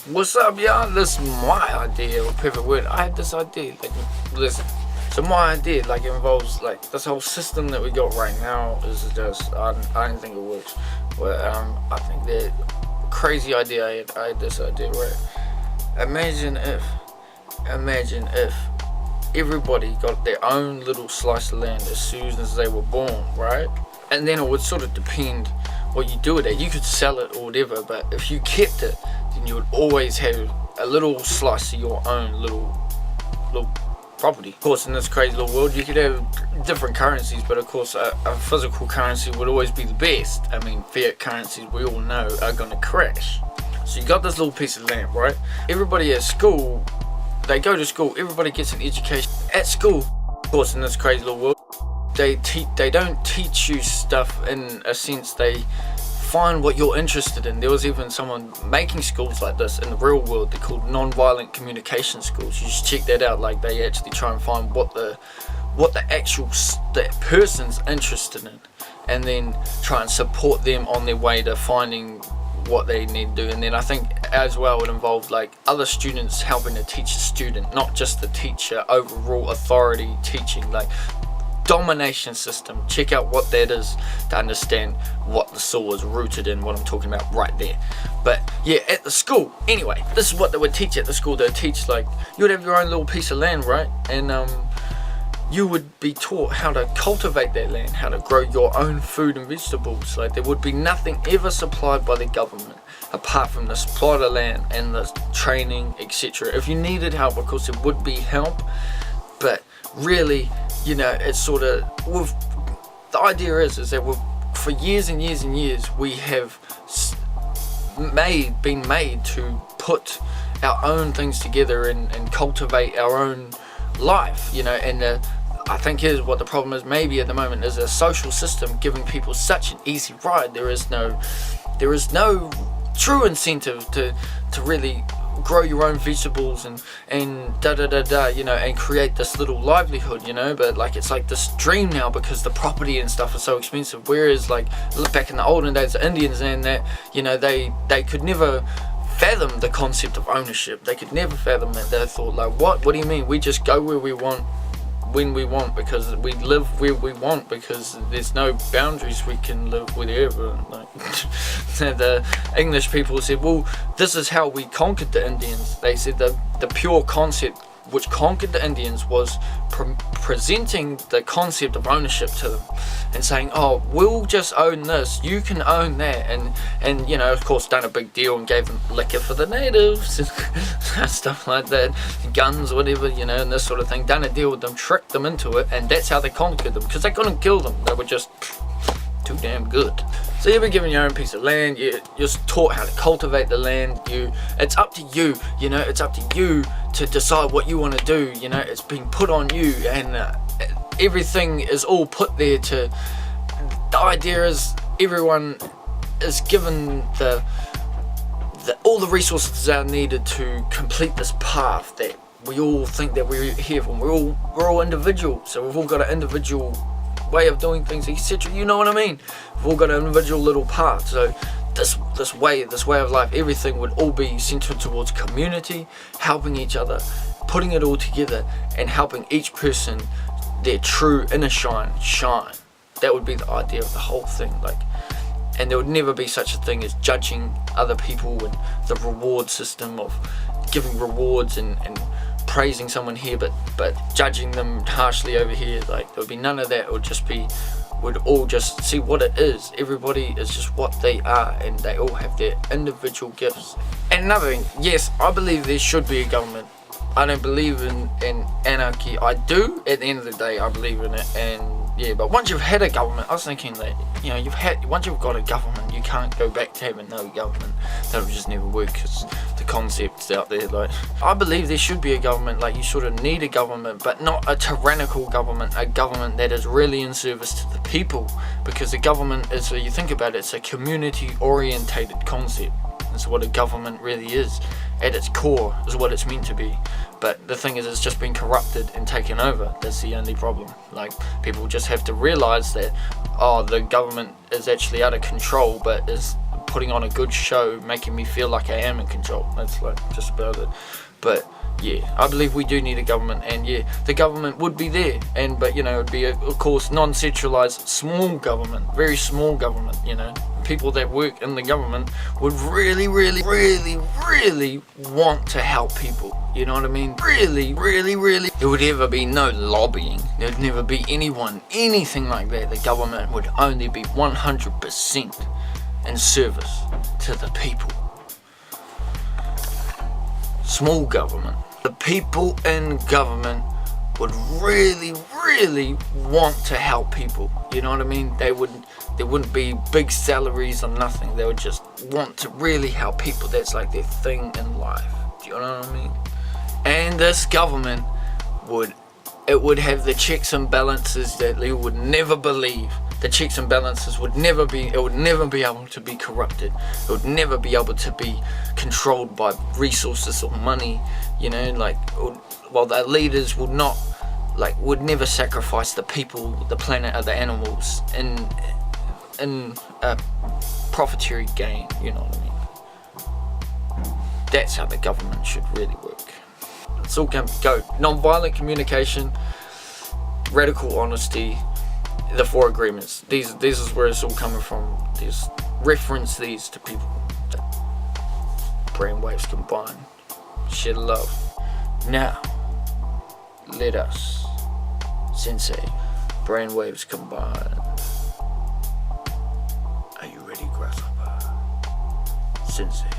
What's up, y'all? This is my idea of Pivot Word. I had this idea, listen. So my idea, involves, this whole system that we got right now is just, I don't think it works. But, I think that crazy idea, I had this idea, right? Imagine if everybody got their own little slice of land as soon as they were born, right? And then it would sort of depend what you do with it. You could sell it or whatever, but if you kept it, then you would always have a little slice of your own little property. Of course, in this crazy little world, you could have different currencies, but of course, a physical currency would always be the best. I mean, fiat currencies, we all know, are gonna crash. So you got this little piece of land, right? Everybody at school, they go to school, everybody gets an education at school. Of course, in this crazy little world, they don't teach you stuff in a sense. They find what you're interested in. There was even someone making schools like this in the real world. They're called non-violent communication schools. You just check that out. They actually try and find what the person's interested in, and then try and support them on their way to finding what they need to do. And then I think as well it involved other students helping to teach a student, not just the teacher, overall authority teaching, domination system. Check out what that is to understand what the soul is rooted in, what I'm talking about right there. But yeah, at the school, anyway, this is what they would teach at the school. They would teach you would have your own little piece of land, right? And you would be taught how to cultivate that land, how to grow your own food and vegetables. There would be nothing ever supplied by the government apart from the supply of the land and the training, etc. If you needed help, of course, there would be help, but really, it's sort of, the idea is that for years and years and years, we have been made to put our own things together and cultivate our own life, and I think here's what the problem is maybe at the moment is a social system giving people such an easy ride. There is no true incentive to really grow your own vegetables and and create this little livelihood, but it's this dream now because the property and stuff is so expensive. Whereas back in the olden days, the Indians and that, they could never fathom the concept of ownership. They could never fathom it. They thought what do you mean? We just go where we want, when we want, because we live where we want, because there's no boundaries. We can live wherever. The English people said, well, this is how we conquered the Indians. They said the pure concept which conquered the Indians was presenting the concept of ownership to them and saying, oh, we'll just own this, you can own that, and of course done a big deal and gave them liquor for the natives and stuff like that, guns, whatever, and this sort of thing. Done a deal with them, tricked them into it, and that's how they conquered them, because they couldn't kill them. They were just too damn good. So you've been given your own piece of land, you're taught how to cultivate the land, it's up to you, it's up to you to decide what you want to do, it's been put on you, and everything is all put there the idea is everyone is given all the resources that are needed to complete this path that we all think that we're here for. We're all individuals, so we've all got an individual way of doing things, etc. You know what I mean? We've all got an individual little path. So this way of life, everything would all be centered towards community, helping each other, putting it all together, and helping each person their true inner shine. That would be the idea of the whole thing. And there would never be such a thing as judging other people and the reward system of giving rewards and praising someone here but judging them harshly over here. There would be none of that. It would just be, we'd all just see what it is. Everybody is just what they are, and they all have their individual gifts. And another thing, yes, I believe there should be a government. I don't believe in anarchy. I do, at the end of the day, I believe in it. And yeah, but once you've had a government, I was thinking that, once you've got a government, you can't go back to having no government. That'll just never work, because the concept's out there. I believe there should be a government. You sort of need a government, but not a tyrannical government, a government that is really in service to the people, because the government is, so you think about it, it's a community orientated concept. That's what a government really is. At its core is what it's meant to be. But the thing is, it's just been corrupted and taken over. That's the only problem. People just have to realise that, the government is actually out of control, but is putting on a good show, making me feel like I am in control. That's like just about it. But yeah, I believe we do need a government, and yeah, the government would be there, but you know, it'd be of course non-centralized, small government, very small government. You know, people that work in the government would really want to help people. You know what I mean? Really. There would never be no lobbying. There'd never be anything like that. The government would only be 100% in service to the people. Small government. The people in government would really want to help people. You know what I mean? There wouldn't be big salaries or nothing. They would just want to really help people. That's like their thing in life. Do you know what I mean? And this government would have the checks and balances that you would never believe. The checks and balances would never be able to be corrupted. It would never be able to be controlled by resources or money. You know, while the leaders would never sacrifice the people, the planet, or the animals in a profiteering gain. You know what I mean? That's how the government should really work. It's all going to go. Non-violent communication, radical honesty, the 4 agreements. These is where it's all coming from. Reference these to people. Brainwaves combined. Share love. Now, let us, Sensei, brainwaves combined. Are you ready, Grasshopper? Sensei.